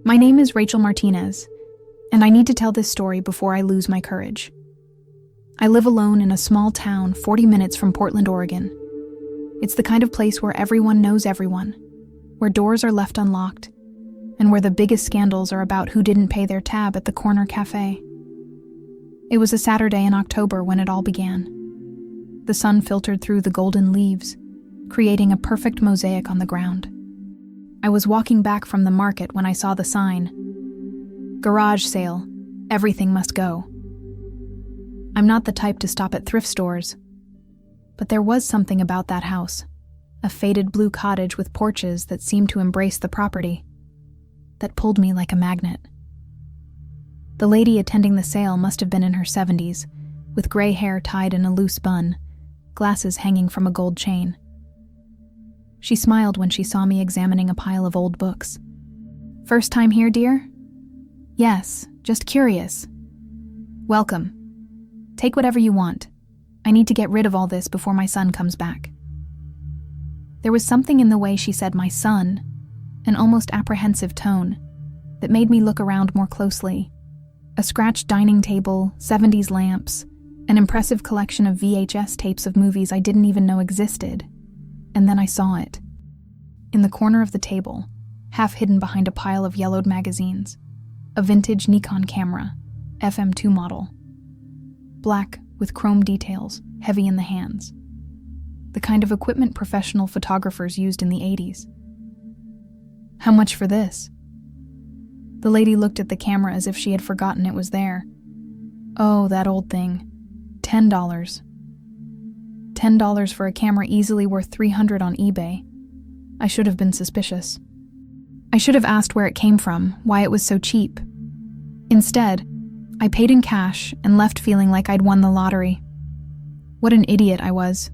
My name is Rachel Martinez, and I need to tell this story before I lose my courage. I live alone in a small town 40 minutes from Portland, Oregon. It's the kind of place where everyone knows everyone, where doors are left unlocked, and where the biggest scandals are about who didn't pay their tab at the corner cafe. It was a Saturday in October when it all began. The sun filtered through the golden leaves, creating a perfect mosaic on the ground. I was walking back from the market when I saw the sign, "Garage sale, everything must go." I'm not the type to stop at thrift stores, but there was something about that house, a faded blue cottage with porches that seemed to embrace the property, that pulled me like a magnet. The lady attending the sale must have been in her 70s, with gray hair tied in a loose bun, glasses hanging from a gold chain. She smiled when she saw me examining a pile of old books. "First time here, dear?" "Yes, just curious." "Welcome. Take whatever you want. I need to get rid of all this before my son comes back." There was something in the way she said "my son," an almost apprehensive tone, that made me look around more closely. A scratched dining table, 70s lamps, an impressive collection of VHS tapes of movies I didn't even know existed. And then I saw it. In the corner of the table, half hidden behind a pile of yellowed magazines, a vintage Nikon camera, FM2 model. Black with chrome details, heavy in the hands. The kind of equipment professional photographers used in the 80s. "How much for this?" The lady looked at the camera as if she had forgotten it was there. "Oh, that old thing. $10. $10 for a camera easily worth $300 on eBay. I should have been suspicious. I should have asked where it came from, why it was so cheap. Instead, I paid in cash and left feeling like I'd won the lottery. What an idiot I was.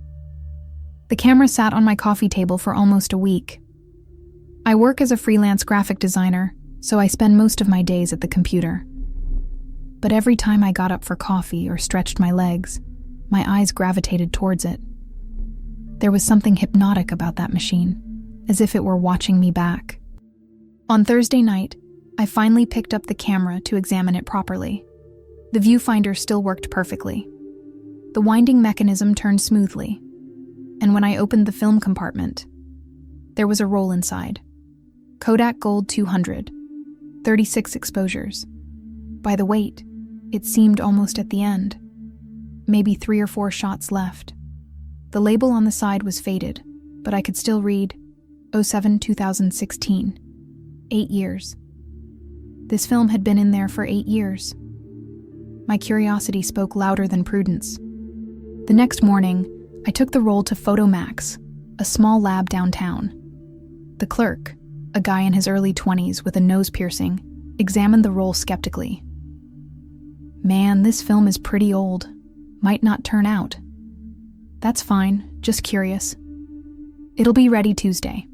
The camera sat on my coffee table for almost a week. I work as a freelance graphic designer, so I spend most of my days at the computer. But every time I got up for coffee or stretched my legs, my eyes gravitated towards it. There was something hypnotic about that machine, as if it were watching me back. On Thursday night, I finally picked up the camera to examine it properly. The viewfinder still worked perfectly. The winding mechanism turned smoothly, and when I opened the film compartment, there was a roll inside. Kodak Gold 200, 36 exposures. By the weight, it seemed almost at the end. Maybe 3 or 4 shots left. The label on the side was faded, but I could still read 07-2016, 8 years. This film had been in there for 8 years. My curiosity spoke louder than prudence. The next morning, I took the roll to Photomax, a small lab downtown. The clerk, a guy in his early 20s with a nose piercing, examined the roll skeptically. "Man, this film is pretty old. Might not turn out." "That's fine, just curious. It'll be ready Tuesday."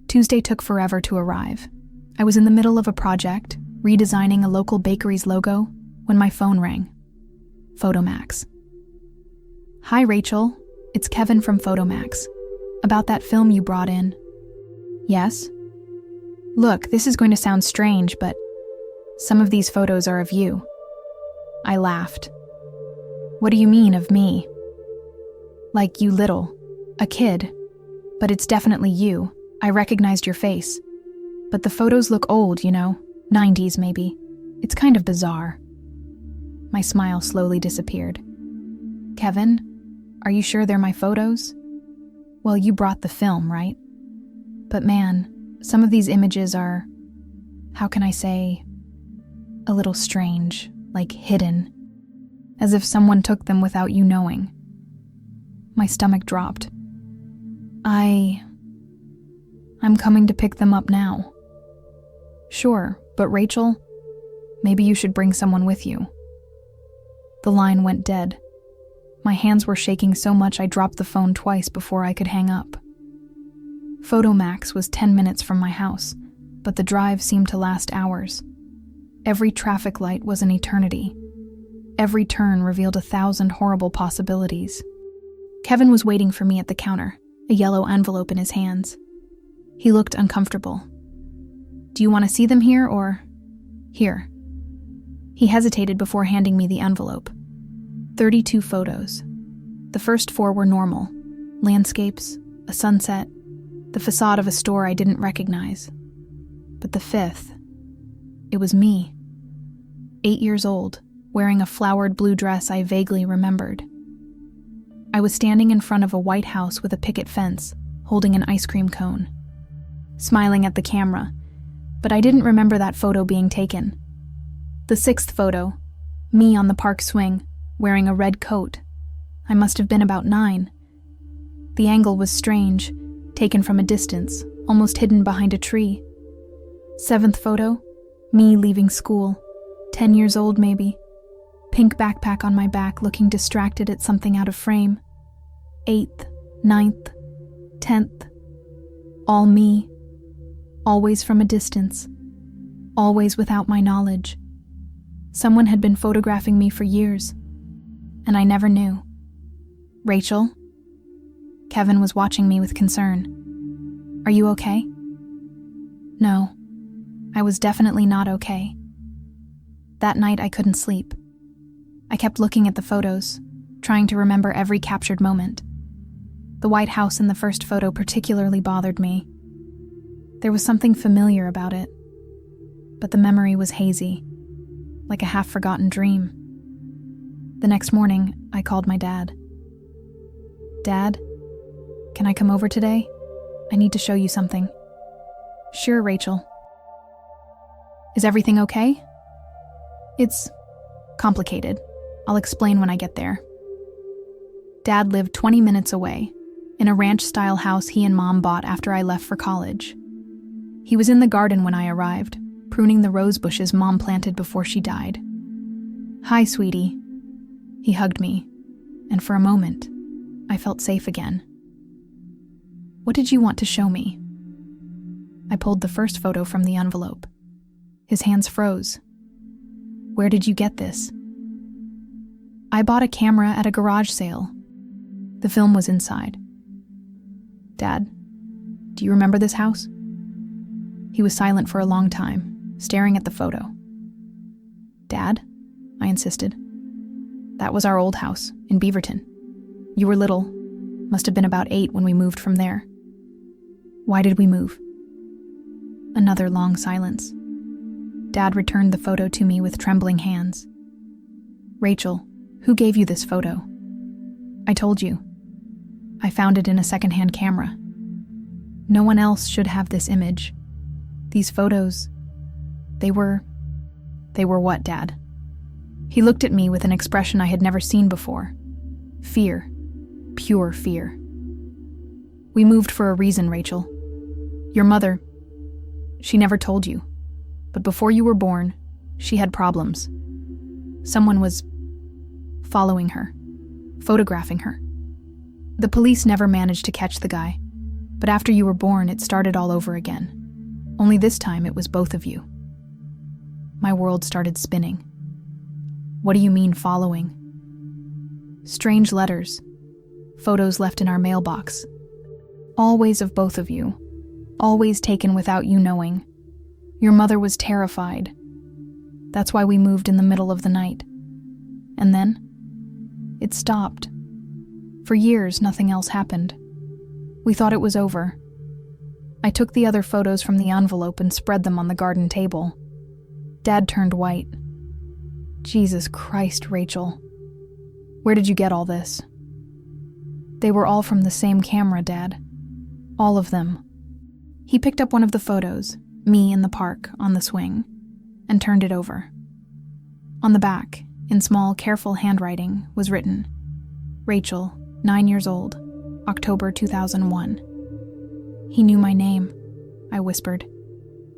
Tuesday took forever to arrive. I was in the middle of a project, redesigning a local bakery's logo, when my phone rang. Photomax. "Hi, Rachel. It's Kevin from Photomax. About that film you brought in." "Yes?" "Look, this is going to sound strange, but some of these photos are of you." I laughed. "What do you mean, of me?" "Like you little, a kid. But it's definitely you. I recognized your face. But the photos look old, 90s maybe. It's kind of bizarre." My smile slowly disappeared. "Kevin, are you sure they're my photos?" "Well, you brought the film, right? But man, some of these images are, how can I say, a little strange, like hidden, as if someone took them without you knowing." My stomach dropped. I'm coming to pick them up now." "Sure, but Rachel, maybe you should bring someone with you." The line went dead. My hands were shaking so much I dropped the phone twice before I could hang up. Photomax was 10 minutes from my house, but the drive seemed to last hours. Every traffic light was an eternity. Every turn revealed 1,000 horrible possibilities. Kevin was waiting for me at the counter, a yellow envelope in his hands. He looked uncomfortable. Do you want to see them here or here? He hesitated before handing me the envelope. 32 photos. The first 4 were normal. Landscapes, a sunset, the facade of a store I didn't recognize. But the 5th, it was me. 8 years old, wearing a flowered blue dress I vaguely remembered. I was standing in front of a white house with a picket fence, holding an ice cream cone, smiling at the camera, but I didn't remember that photo being taken. The 6th photo, me on the park swing, wearing a red coat. I must have been about 9. The angle was strange, taken from a distance, almost hidden behind a tree. 7th photo, me leaving school, 10 years old maybe. Pink backpack on my back, looking distracted at something out of frame. 8th, 9th, 10th, all me. Always from a distance, always without my knowledge. Someone had been photographing me for years, and I never knew. Rachel? Kevin was watching me with concern. Are you okay? No, I was definitely not okay. That night I couldn't sleep. I kept looking at the photos, trying to remember every captured moment. The White House in the first photo particularly bothered me. There was something familiar about it, but the memory was hazy, like a half-forgotten dream. The next morning, I called my dad. Dad, can I come over today? I need to show you something. Sure, Rachel. Is everything okay? It's complicated. I'll explain when I get there. Dad lived 20 minutes away, in a ranch-style house he and Mom bought after I left for college. He was in the garden when I arrived, pruning the rose bushes Mom planted before she died. Hi, sweetie. He hugged me, and for a moment, I felt safe again. What did you want to show me? I pulled the first photo from the envelope. His hands froze. Where did you get this? I bought a camera at a garage sale. The film was inside. Dad, do you remember this house? He was silent for a long time, staring at the photo. Dad, I insisted. That was our old house, in Beaverton. You were little, must have been about 8 when we moved from there. Why did we move? Another long silence. Dad returned the photo to me with trembling hands. Rachel, who gave you this photo? I told you. I found it in a secondhand camera. No one else should have this image. These photos, they were what, Dad? He looked at me with an expression I had never seen before. Fear. Pure fear. We moved for a reason, Rachel. Your mother, she never told you. But before you were born, she had problems. Someone was following her, photographing her. The police never managed to catch the guy, but after you were born, it started all over again. Only this time, it was both of you. My world started spinning. What do you mean, following? Strange letters, photos left in our mailbox. Always of both of you, always taken without you knowing. Your mother was terrified. That's why we moved in the middle of the night. And then, it stopped. For years, nothing else happened. We thought it was over. I took the other photos from the envelope and spread them on the garden table. Dad turned white. Jesus Christ, Rachel. Where did you get all this? They were all from the same camera, Dad. All of them. He picked up one of the photos, me in the park on the swing, and turned it over. On the back, in small, careful handwriting, was written, Rachel, 9 years old, October 2001. He knew my name, I whispered.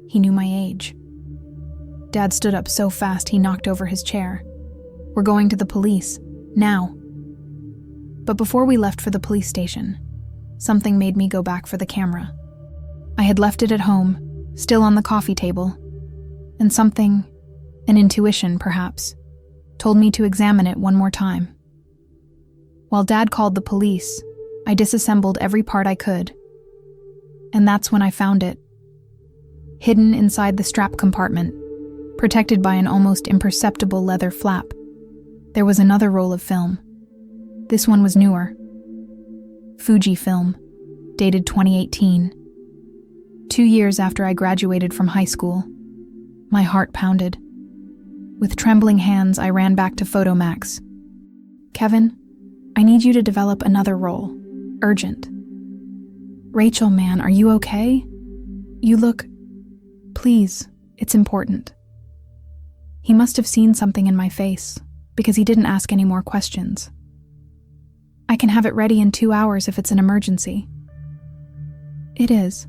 He knew my age. Dad stood up so fast he knocked over his chair. We're going to the police, now. But before we left for the police station, something made me go back for the camera. I had left it at home, still on the coffee table, and something, an intuition perhaps, told me to examine it one more time. While Dad called the police, I disassembled every part I could. And that's when I found it. hidden inside the strap compartment, protected by an almost imperceptible leather flap. There was another roll of film. This one was newer. Fuji film, dated 2018. 2 years after I graduated from high school. My heart pounded. With trembling hands, I ran back to Photomax. "Kevin, I need you to develop another roll. Urgent." "Rachel, man, are you okay? You look... Please, it's important." He must have seen something in my face, because he didn't ask any more questions. "I can have it ready in 2 hours if it's an emergency." "It is."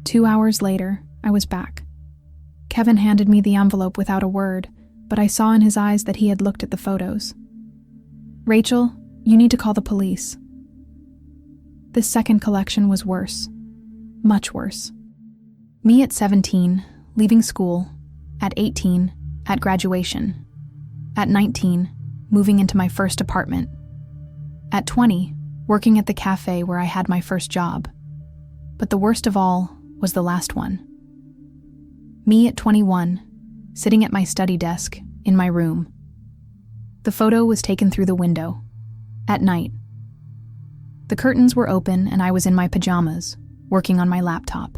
2 hours later, I was back. Kevin handed me the envelope without a word, but I saw in his eyes that he had looked at the photos. "Rachel, you need to call the police." This second collection was worse. Much worse. Me at 17, leaving school. At 18, at graduation. At 19, moving into my first apartment. At 20, working at the cafe where I had my first job. But the worst of all was the last one. Me at 21, sitting at my study desk, in my room. The photo was taken through the window, at night. The curtains were open and I was in my pajamas, working on my laptop.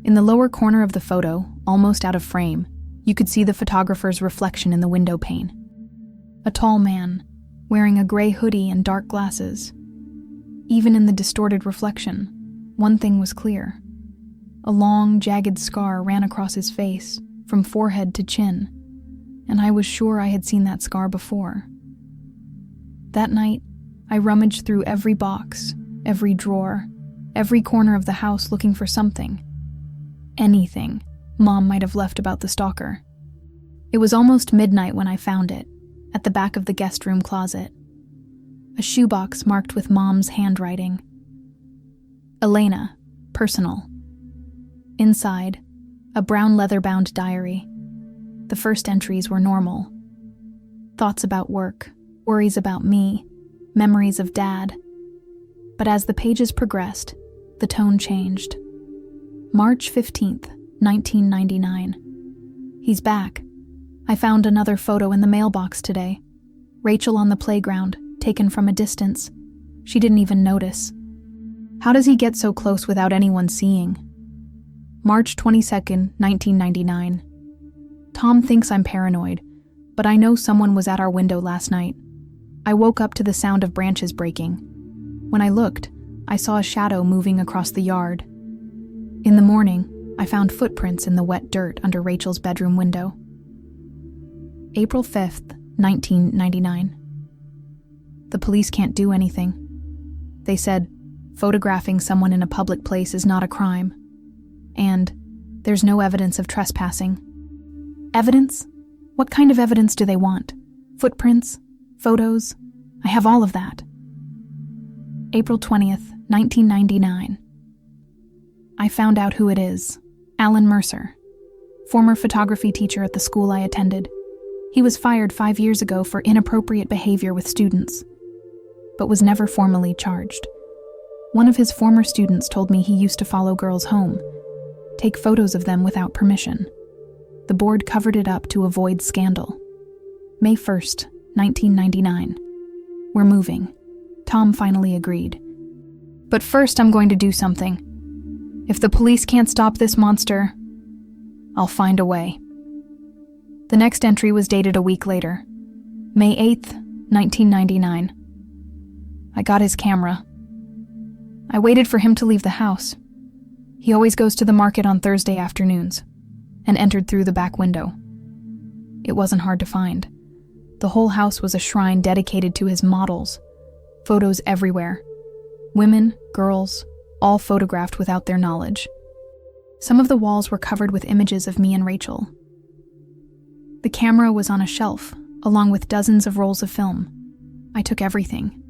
In the lower corner of the photo, almost out of frame, you could see the photographer's reflection in the window pane. A tall man, wearing a gray hoodie and dark glasses. Even in the distorted reflection, one thing was clear. A long, jagged scar ran across his face, from forehead to chin, and I was sure I had seen that scar before. That night, I rummaged through every box, every drawer, every corner of the house looking for something. Anything Mom might have left about the stalker. It was almost midnight when I found it, at the back of the guest room closet. A shoebox marked with Mom's handwriting. Elena, personal. Inside, a brown leather-bound diary. The first entries were normal. Thoughts about work, worries about me, memories of Dad. But as the pages progressed, the tone changed. March 15th, 1999. He's back. I found another photo in the mailbox today. Rachel on the playground, taken from a distance. She didn't even notice. How does he get so close without anyone seeing? March 22nd, 1999. Tom thinks I'm paranoid, but I know someone was at our window last night. I woke up to the sound of branches breaking. When I looked, I saw a shadow moving across the yard. In the morning, I found footprints in the wet dirt under Rachel's bedroom window. April 5th, 1999. The police can't do anything. They said, photographing someone in a public place is not a crime. And there's no evidence of trespassing. Evidence? What kind of evidence do they want? Footprints? Photos? I have all of that. April 20th, 1999. I found out who it is. Alan Mercer, former photography teacher at the school I attended. He was fired 5 years ago for inappropriate behavior with students, but was never formally charged. One of his former students told me he used to follow girls home, take photos of them without permission. The board covered it up to avoid scandal. May 1st, 1999. We're moving. Tom finally agreed. But first I'm going to do something. If the police can't stop this monster, I'll find a way. The next entry was dated a week later. May 8th, 1999. I got his camera. I waited for him to leave the house. He always goes to the market on Thursday afternoons, and entered through the back window. It wasn't hard to find. The whole house was a shrine dedicated to his models. Photos everywhere. Women, girls, all photographed without their knowledge. Some of the walls were covered with images of me and Rachel. The camera was on a shelf, along with dozens of rolls of film. I took everything.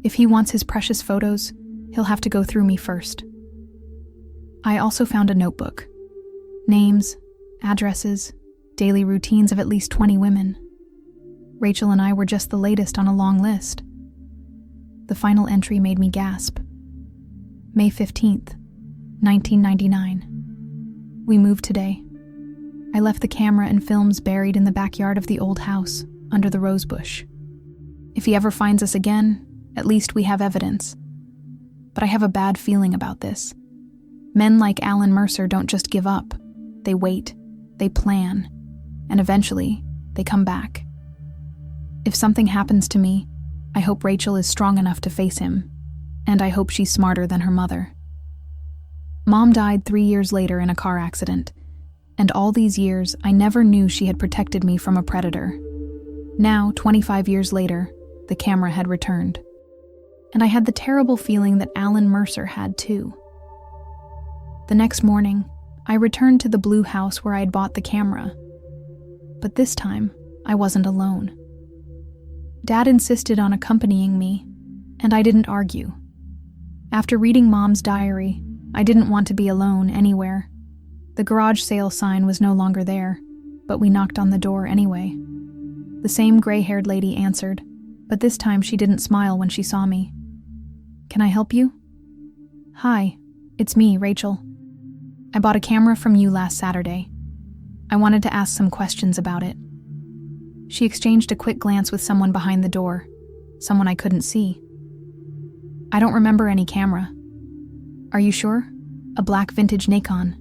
If he wants his precious photos, he'll have to go through me first. I also found a notebook. Names, addresses, daily routines of at least 20 women. Rachel and I were just the latest on a long list. The final entry made me gasp. May 15th, 1999. We moved today. I left the camera and films buried in the backyard of the old house, under the rose bush. If he ever finds us again, at least we have evidence. But I have a bad feeling about this. Men like Alan Mercer don't just give up. They wait, they plan, and eventually, they come back. If something happens to me, I hope Rachel is strong enough to face him, and I hope she's smarter than her mother. Mom died 3 years later in a car accident, and all these years I never knew she had protected me from a predator. Now, 25 years later, the camera had returned. And I had the terrible feeling that Alan Mercer had too. The next morning, I returned to the blue house where I had bought the camera. But this time, I wasn't alone. Dad insisted on accompanying me, and I didn't argue. After reading Mom's diary, I didn't want to be alone anywhere. The garage sale sign was no longer there, but we knocked on the door anyway. The same gray-haired lady answered, but this time she didn't smile when she saw me. "Can I help you?" "Hi, it's me, Rachel. I bought a camera from you last Saturday. I wanted to ask some questions about it." She exchanged a quick glance with someone behind the door, someone I couldn't see. "I don't remember any camera." "Are you sure? A black vintage Nikon.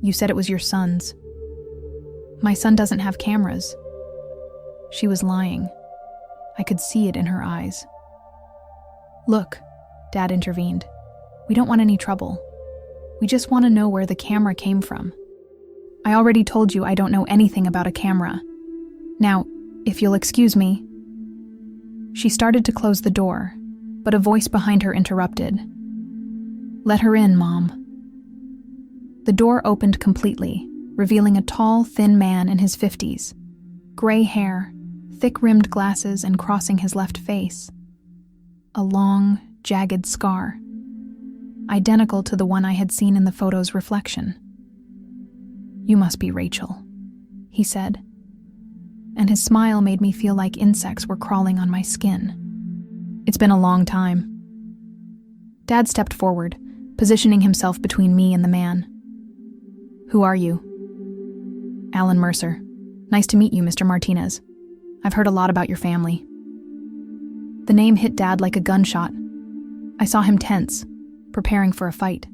You said it was your son's." "My son doesn't have cameras." She was lying. I could see it in her eyes. "Look," Dad intervened. "We don't want any trouble. We just want to know where the camera came from. I already told you I don't know anything about a camera. Now, if you'll excuse me." She started to close the door, but a voice behind her interrupted. "Let her in, Mom." The door opened completely, revealing a tall, thin man in his 50s. Gray hair, thick-rimmed glasses, and crossing his left face. A long, jagged scar, identical to the one I had seen in the photo's reflection. "You must be Rachel," he said, and his smile made me feel like insects were crawling on my skin. "It's been a long time." Dad stepped forward, positioning himself between me and the man. "Who are you?" "Alan Mercer. Nice to meet you, Mr. Martinez. I've heard a lot about your family." The name hit Dad like a gunshot. I saw him tense, preparing for a fight.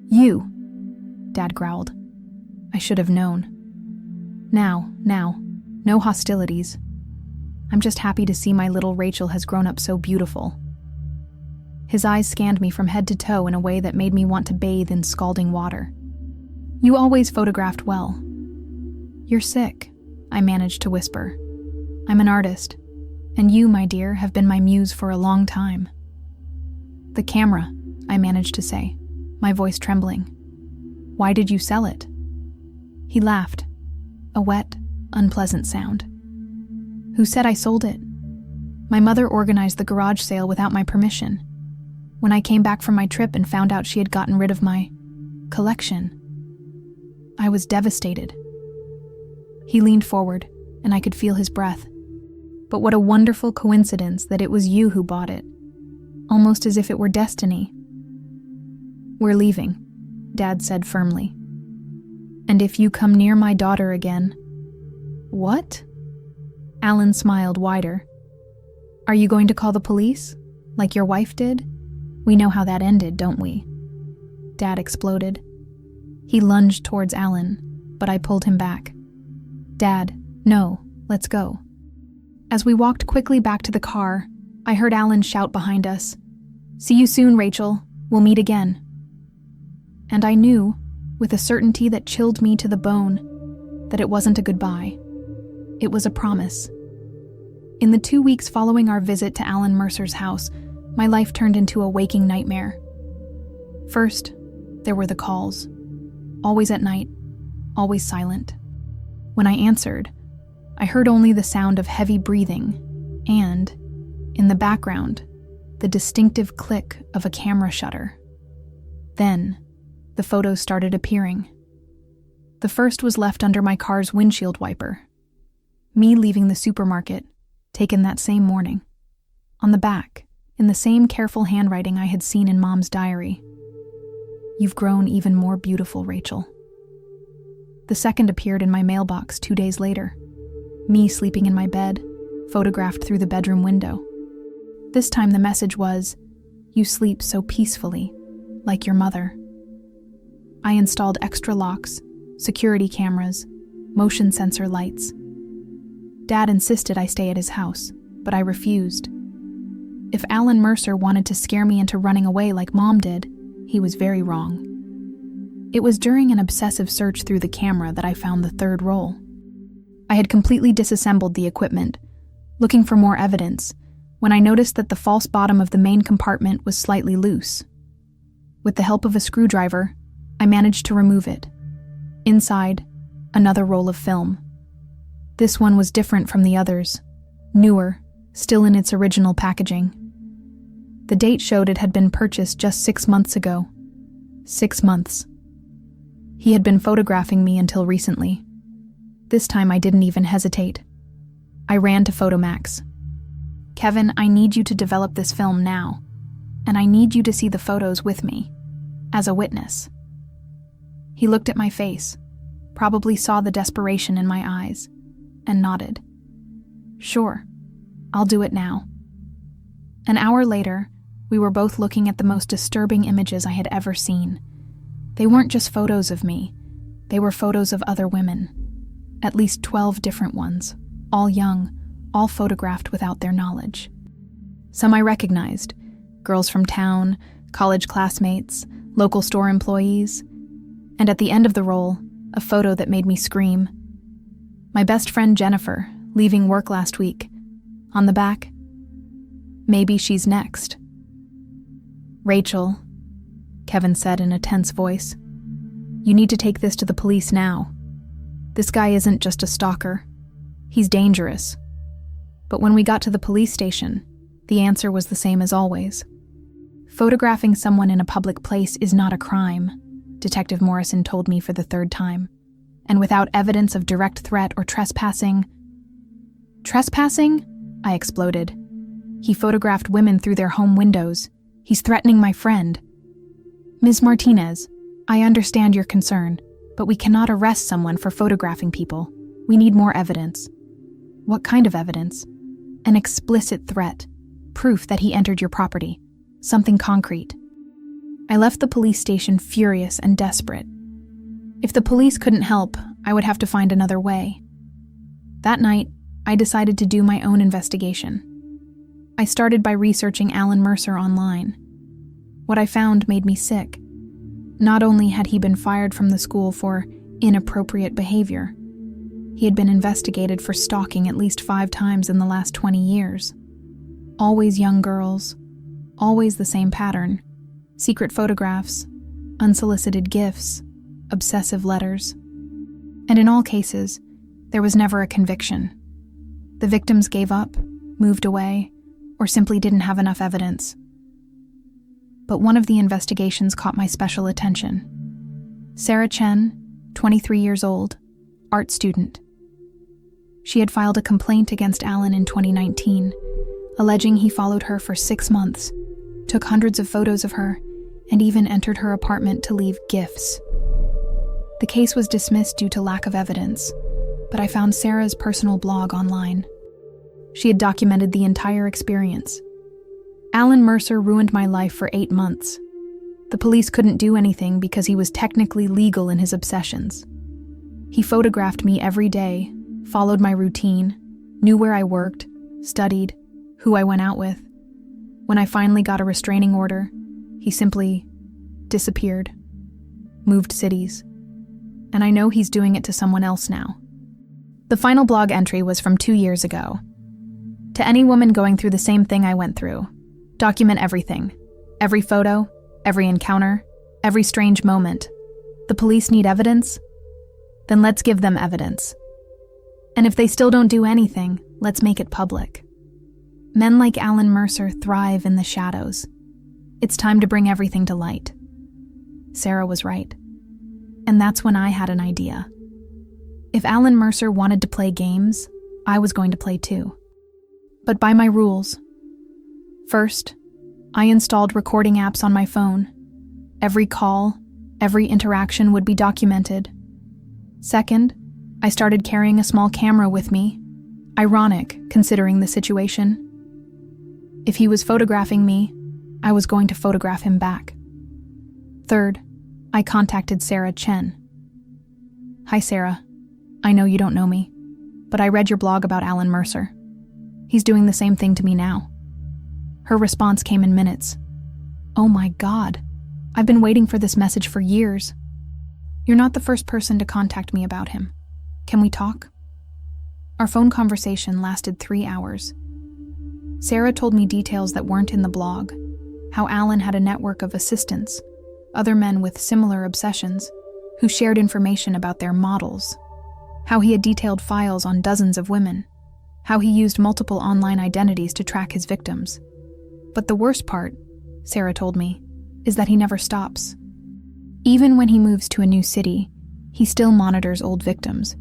"You," Dad growled. I should have known. Now, no hostilities. I'm just happy to see my little Rachel has grown up so beautiful." His eyes scanned me from head to toe in a way that made me want to bathe in scalding water. "You always photographed well." "You're sick," I managed to whisper. "I'm an artist, and you, my dear, have been my muse for a long time." "The camera," I managed to say, my voice trembling. "Why did you sell it?" He laughed, a wet, unpleasant sound. "Who said I sold it? My mother organized the garage sale without my permission. When I came back from my trip and found out she had gotten rid of my collection, I was devastated." He leaned forward, and I could feel his breath. "But what a wonderful coincidence that it was you who bought it. Almost as if it were destiny." "We're leaving," Dad said firmly. "And if you come near my daughter again—" "What?" Alan smiled wider. "Are you going to call the police? Like your wife did? We know how that ended, don't we?" Dad exploded. He lunged towards Alan, but I pulled him back. "Dad, no, let's go." As we walked quickly back to the car, I heard Alan shout behind us, "See you soon, Rachel. We'll meet again." And I knew, with a certainty that chilled me to the bone, that it wasn't a goodbye. It was a promise. In the 2 weeks following our visit to Alan Mercer's house, my life turned into a waking nightmare. First, there were the calls. Always at night, always silent. When I answered, I heard only the sound of heavy breathing and, in the background, the distinctive click of a camera shutter. Then, the photos started appearing. The first was left under my car's windshield wiper. Me leaving the supermarket, taken that same morning. On the back, in the same careful handwriting I had seen in Mom's diary. "You've grown even more beautiful, Rachel." The second appeared in my mailbox 2 days later. Me sleeping in my bed, photographed through the bedroom window. This time the message was, "You sleep so peacefully, like your mother." I installed extra locks, security cameras, motion sensor lights. Dad insisted I stay at his house, but I refused. If Alan Mercer wanted to scare me into running away like Mom did, he was very wrong. It was during an obsessive search through the camera that I found the third roll. I had completely disassembled the equipment, looking for more evidence, when I noticed that the false bottom of the main compartment was slightly loose. With the help of a screwdriver, I managed to remove it. Inside, another roll of film. This one was different from the others, newer, still in its original packaging. The date showed it had been purchased just 6 months ago. 6 months. He had been photographing me until recently. This time I didn't even hesitate. I ran to Photomax. "Kevin, I need you to develop this film now, and I need you to see the photos with me, as a witness." He looked at my face, probably saw the desperation in my eyes, and nodded. "Sure, I'll do it now." An hour later, we were both looking at the most disturbing images I had ever seen. They weren't just photos of me, they were photos of other women. At least 12 different ones, all young, all photographed without their knowledge. Some I recognized, girls from town, college classmates, local store employees, and at the end of the roll, a photo that made me scream. My best friend Jennifer, leaving work last week. On the back, "Maybe she's next." "Rachel," Kevin said in a tense voice, "you need to take this to the police now. This guy isn't just a stalker. He's dangerous." But when we got to the police station, the answer was the same as always. "Photographing someone in a public place is not a crime," Detective Morrison told me for the third time. "And without evidence of direct threat or trespassing—" "Trespassing?" I exploded. "He photographed women through their home windows. He's threatening my friend." "Ms. Martinez, I understand your concern, but we cannot arrest someone for photographing people. We need more evidence." "What kind of evidence?" "An explicit threat. Proof that he entered your property. Something concrete." I left the police station furious and desperate. If the police couldn't help, I would have to find another way. That night, I decided to do my own investigation. I started by researching Alan Mercer online. What I found made me sick. Not only had he been fired from the school for inappropriate behavior, he had been investigated for stalking at least 5 times in the last 20 years. Always young girls, always the same pattern: secret photographs, unsolicited gifts, obsessive letters. And in all cases, there was never a conviction. The victims gave up, moved away, or simply didn't have enough evidence. But one of the investigations caught my special attention. Sarah Chen, 23 years old, art student. She had filed a complaint against Alan in 2019, alleging he followed her for 6 months, took hundreds of photos of her, and even entered her apartment to leave gifts. The case was dismissed due to lack of evidence, but I found Sarah's personal blog online. She had documented the entire experience. "Alan Mercer ruined my life for 8 months. The police couldn't do anything because he was technically legal in his obsessions. He photographed me every day, followed my routine, knew where I worked, studied, who I went out with. When I finally got a restraining order, he simply disappeared, moved cities. And I know he's doing it to someone else now." The final blog entry was from 2 years ago. "To any woman going through the same thing I went through, document everything. Every photo, every encounter, every strange moment. The police need evidence? Then let's give them evidence. And if they still don't do anything, let's make it public. Men like Alan Mercer thrive in the shadows. It's time to bring everything to light." Sarah was right. And that's when I had an idea. If Alan Mercer wanted to play games, I was going to play too. But by my rules. First, I installed recording apps on my phone. Every call, every interaction would be documented. Second, I started carrying a small camera with me. Ironic, considering the situation. If he was photographing me, I was going to photograph him back. Third, I contacted Sarah Chen. Hi, Sarah. I know you don't know me, but I read your blog about Alan Mercer. He's doing the same thing to me now. Her response came in minutes. Oh my God, I've been waiting for this message for years. You're not the first person to contact me about him. Can we talk? Our phone conversation lasted 3 hours. Sarah told me details that weren't in the blog, how Alan had a network of assistants, other men with similar obsessions, who shared information about their models, how he had detailed files on dozens of women, how he used multiple online identities to track his victims. But the worst part, Sarah told me, is that he never stops. Even when he moves to a new city, he still monitors old victims.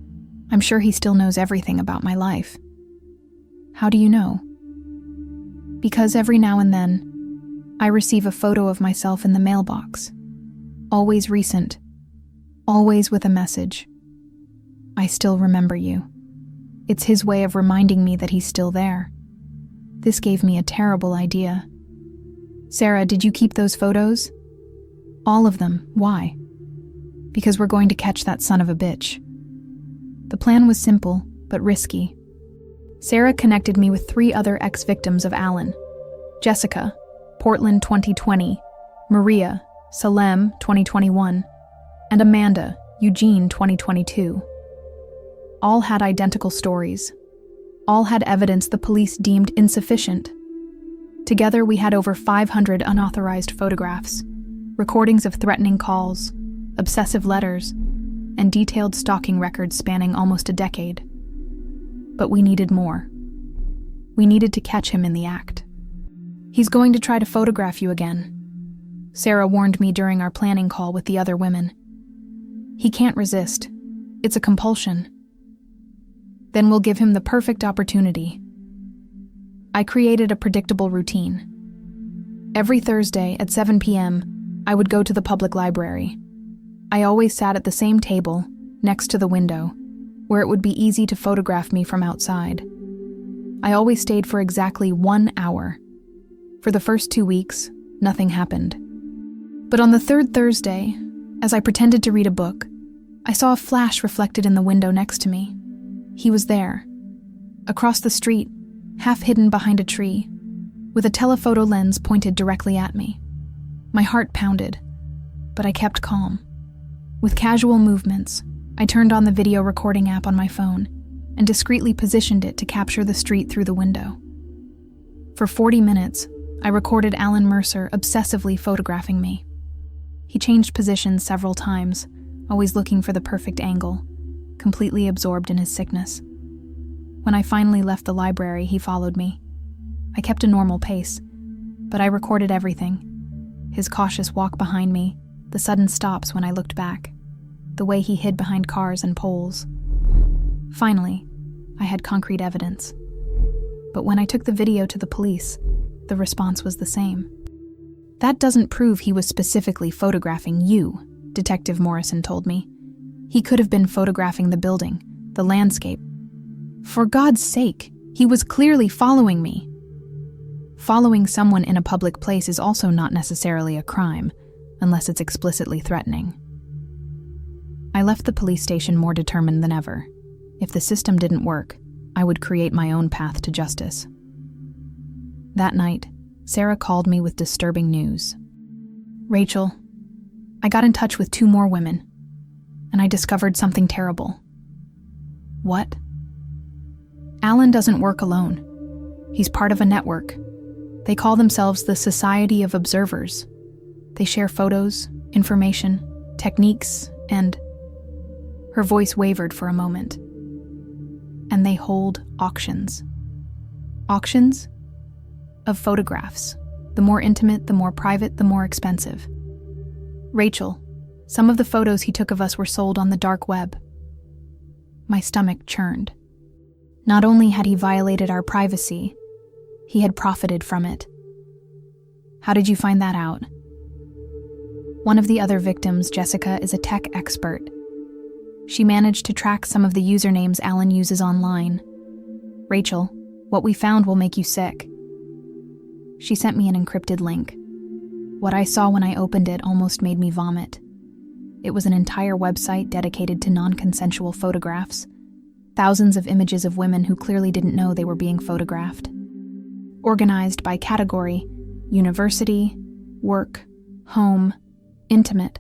I'm sure he still knows everything about my life. How do you know? Because every now and then, I receive a photo of myself in the mailbox. Always recent. Always with a message. I still remember you. It's his way of reminding me that he's still there. This gave me a terrible idea. Sarah, did you keep those photos? All of them. Why? Because we're going to catch that son of a bitch. The plan was simple, but risky. Sarah connected me with 3 other ex-victims of Alan. Jessica, Portland 2020, Maria, Salem 2021, and Amanda, Eugene 2022. All had identical stories. All had evidence the police deemed insufficient. Together we had over 500 unauthorized photographs, recordings of threatening calls, obsessive letters, and detailed stalking records spanning almost a decade. But we needed more. We needed to catch him in the act. He's going to try to photograph you again, Sarah warned me during our planning call with the other women. He can't resist. It's a compulsion. Then we'll give him the perfect opportunity. I created a predictable routine. Every Thursday at 7 p.m., I would go to the public library. I always sat at the same table, next to the window, where it would be easy to photograph me from outside. I always stayed for exactly 1 hour. For the first 2 weeks, nothing happened. But on the third Thursday, as I pretended to read a book, I saw a flash reflected in the window next to me. He was there, across the street, half hidden behind a tree, with a telephoto lens pointed directly at me. My heart pounded, but I kept calm. With casual movements, I turned on the video recording app on my phone and discreetly positioned it to capture the street through the window. For 40 minutes, I recorded Alan Mercer obsessively photographing me. He changed positions several times, always looking for the perfect angle, completely absorbed in his sickness. When I finally left the library, he followed me. I kept a normal pace, but I recorded everything. His cautious walk behind me, the sudden stops when I looked back, the way he hid behind cars and poles. Finally, I had concrete evidence. But when I took the video to the police, the response was the same. That doesn't prove he was specifically photographing you, Detective Morrison told me. He could have been photographing the building, the landscape. For God's sake, he was clearly following me. Following someone in a public place is also not necessarily a crime, unless it's explicitly threatening. I left the police station more determined than ever. If the system didn't work, I would create my own path to justice. That night, Sarah called me with disturbing news. Rachel, I got in touch with 2 more women, and I discovered something terrible. What? Alan doesn't work alone. He's part of a network. They call themselves the Society of Observers. They share photos, information, techniques, and... Her voice wavered for a moment. And they hold auctions. Auctions? Of photographs. The more intimate, the more private, the more expensive. Rachel, some of the photos he took of us were sold on the dark web. My stomach churned. Not only had he violated our privacy, he had profited from it. How did you find that out? One of the other victims, Jessica, is a tech expert. She managed to track some of the usernames Alan uses online. Rachel, what we found will make you sick. She sent me an encrypted link. What I saw when I opened it almost made me vomit. It was an entire website dedicated to non-consensual photographs. Thousands of images of women who clearly didn't know they were being photographed. Organized by category: university, work, home, intimate.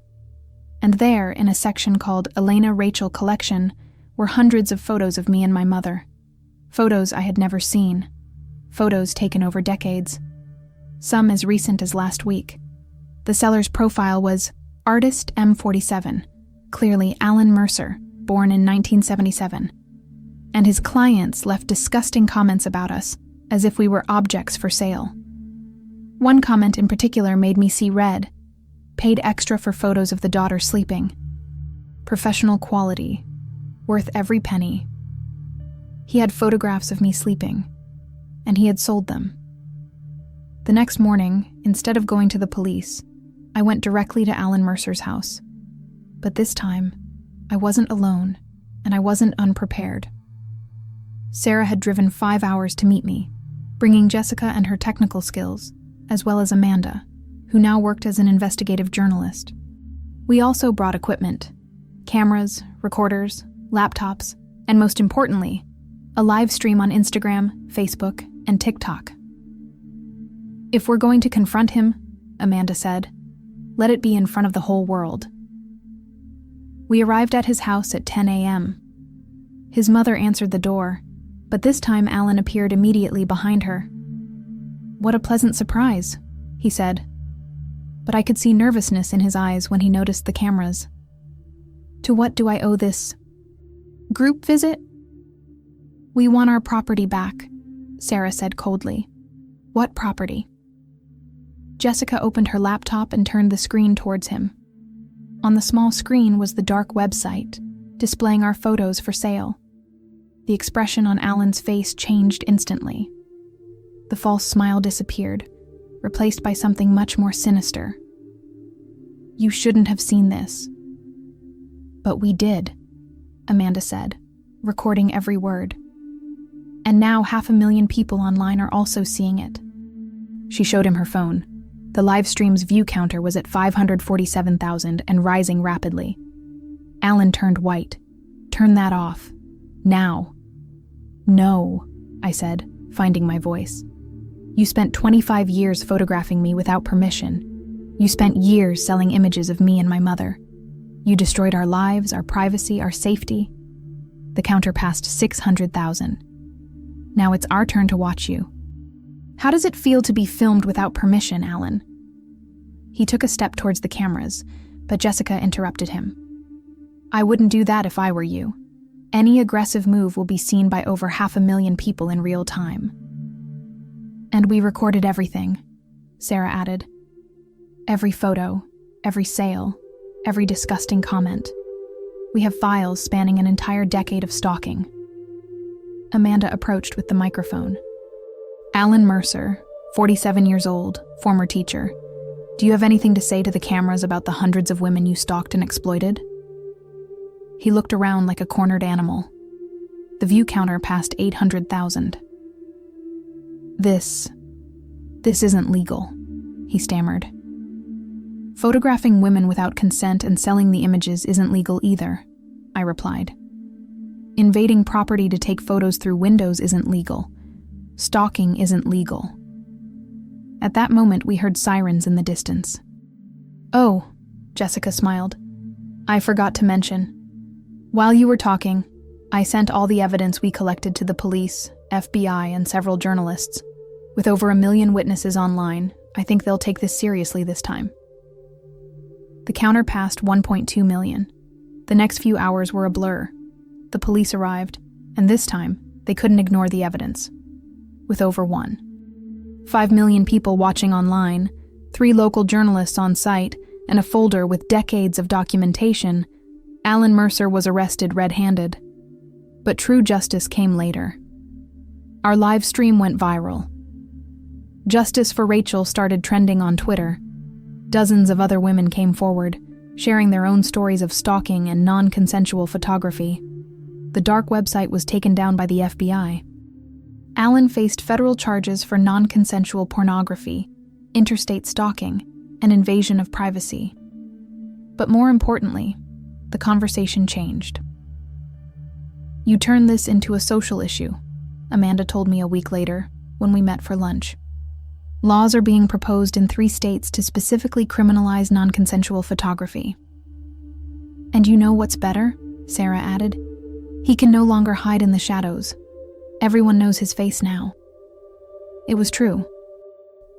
And there, in a section called Elena Rachel Collection, were hundreds of photos of me and my mother. Photos I had never seen. Photos taken over decades. Some as recent as last week. The seller's profile was Artist M47, clearly Alan Mercer, born in 1977. And his clients left disgusting comments about us, as if we were objects for sale. One comment in particular made me see red. Paid extra for photos of the daughter sleeping. Professional quality. Worth every penny. He had photographs of me sleeping, and he had sold them. The next morning, instead of going to the police, I went directly to Alan Mercer's house. But this time, I wasn't alone, and I wasn't unprepared. Sarah had driven 5 hours to meet me, bringing Jessica and her technical skills, as well as Amanda, who now worked as an investigative journalist. We also brought equipment: cameras, recorders, laptops, and most importantly, a live stream on Instagram, Facebook, and TikTok. If we're going to confront him, Amanda said, let it be in front of the whole world. We arrived at his house at 10 a.m. His mother answered the door, but this time Alan appeared immediately behind her. What a pleasant surprise, he said. But I could see nervousness in his eyes when he noticed the cameras. To what do I owe this group visit? We want our property back, Sarah said coldly. What property? Jessica opened her laptop and turned the screen towards him. On the small screen was the dark website, displaying our photos for sale. The expression on Alan's face changed instantly. The false smile disappeared, replaced by something much more sinister. You shouldn't have seen this. But we did, Amanda said, recording every word. And now 500,000 people online are also seeing it. She showed him her phone. The live stream's view counter was at 547,000 and rising rapidly. Alan turned white. Turn that off. Now. No, I said, finding my voice. You spent 25 years photographing me without permission. You spent years selling images of me and my mother. You destroyed our lives, our privacy, our safety. The counter passed 600,000. Now it's our turn to watch you. How does it feel to be filmed without permission, Alan? He took a step towards the cameras, but Jessica interrupted him. I wouldn't do that if I were you. Any aggressive move will be seen by over 500,000 people in real time. And we recorded everything, Sarah added. Every photo, every sale, every disgusting comment. We have files spanning an entire decade of stalking. Amanda approached with the microphone. Alan Mercer, 47 years old, former teacher. Do you have anything to say to the cameras about the hundreds of women you stalked and exploited? He looked around like a cornered animal. The view counter passed 800,000. This isn't legal, he stammered. Photographing women without consent and selling the images isn't legal either, I replied. Invading property to take photos through windows isn't legal. Stalking isn't legal. At that moment, we heard sirens in the distance. Oh, Jessica smiled. I forgot to mention. While you were talking, I sent all the evidence we collected to the police, FBI, and several journalists. With over 1 million witnesses online, I think they'll take this seriously this time. The counter passed 1.2 million. The next few hours were a blur. The police arrived, and this time, they couldn't ignore the evidence. With over 5 million people watching online, 3 local journalists on site, and a folder with decades of documentation, Alan Mercer was arrested red-handed. But true justice came later. Our live stream went viral. Justice for Rachel started trending on Twitter. Dozens of other women came forward, sharing their own stories of stalking and non-consensual photography. The dark website was taken down by the FBI. Alan faced federal charges for non-consensual pornography, interstate stalking, and invasion of privacy. But more importantly, the conversation changed. "You turned this into a social issue," Amanda told me a week later when we met for lunch. "Laws are being proposed in 3 states to specifically criminalize non-consensual photography." "And you know what's better?" Sarah added. "He can no longer hide in the shadows. Everyone knows his face now." It was true.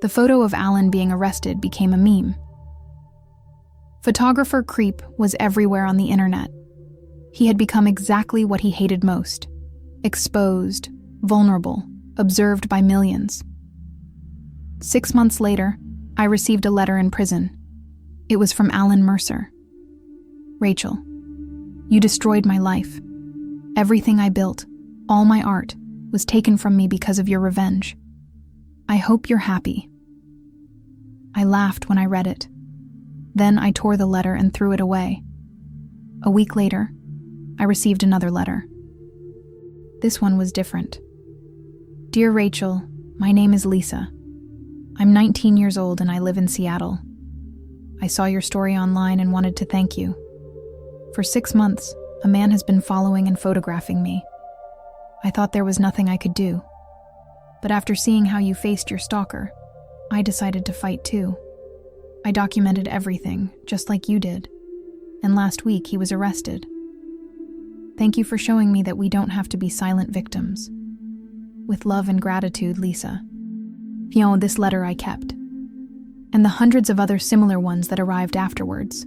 The photo of Alan being arrested became a meme. Photographer creep was everywhere on the internet. He had become exactly what he hated most: exposed, vulnerable, observed by millions. 6 months later, I received a letter in prison. It was from Alan Mercer. "Rachel, you destroyed my life. Everything I built, all my art, was taken from me because of your revenge. I hope you're happy." I laughed when I read it. Then I tore the letter and threw it away. A week later, I received another letter. This one was different. "Dear Rachel, my name is Lisa. I'm 19 years old and I live in Seattle. I saw your story online and wanted to thank you. For 6 months, a man has been following and photographing me. I thought there was nothing I could do. But after seeing how you faced your stalker, I decided to fight too. I documented everything, just like you did. And last week he was arrested. Thank you for showing me that we don't have to be silent victims. With love and gratitude, Lisa." This letter I kept, and the hundreds of other similar ones that arrived afterwards.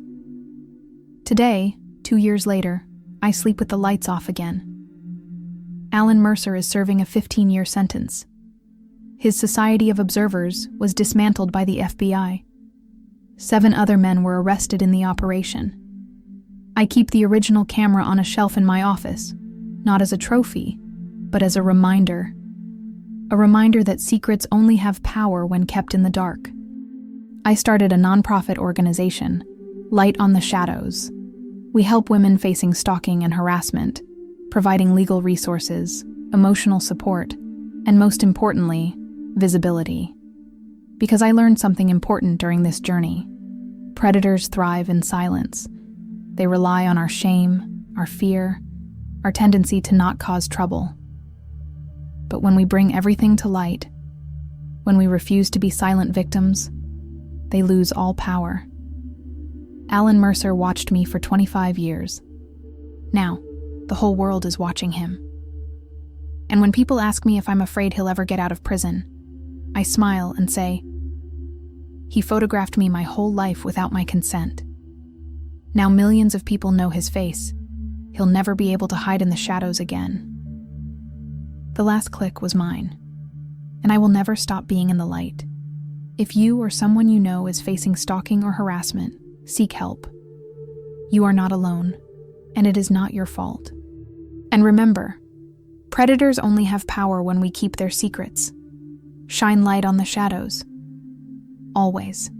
Today, 2 years later, I sleep with the lights off again. Alan Mercer is serving a 15-year sentence. His Society of Observers was dismantled by the FBI. 7 other men were arrested in the operation. I keep the original camera on a shelf in my office, not as a trophy, but as a reminder. A reminder that secrets only have power when kept in the dark. I started a nonprofit organization, Light on the Shadows. We help women facing stalking and harassment, providing legal resources, emotional support, and most importantly, visibility. Because I learned something important during this journey. Predators thrive in silence. They rely on our shame, our fear, our tendency to not cause trouble. But when we bring everything to light, when we refuse to be silent victims, they lose all power. Alan Mercer watched me for 25 years. Now, the whole world is watching him. And when people ask me if I'm afraid he'll ever get out of prison, I smile and say, "He photographed me my whole life without my consent. Now millions of people know his face. He'll never be able to hide in the shadows again." The last click was mine, and I will never stop being in the light. If you or someone you know is facing stalking or harassment, seek help. You are not alone, and it is not your fault. And remember, predators only have power when we keep their secrets. Shine light on the shadows. Always.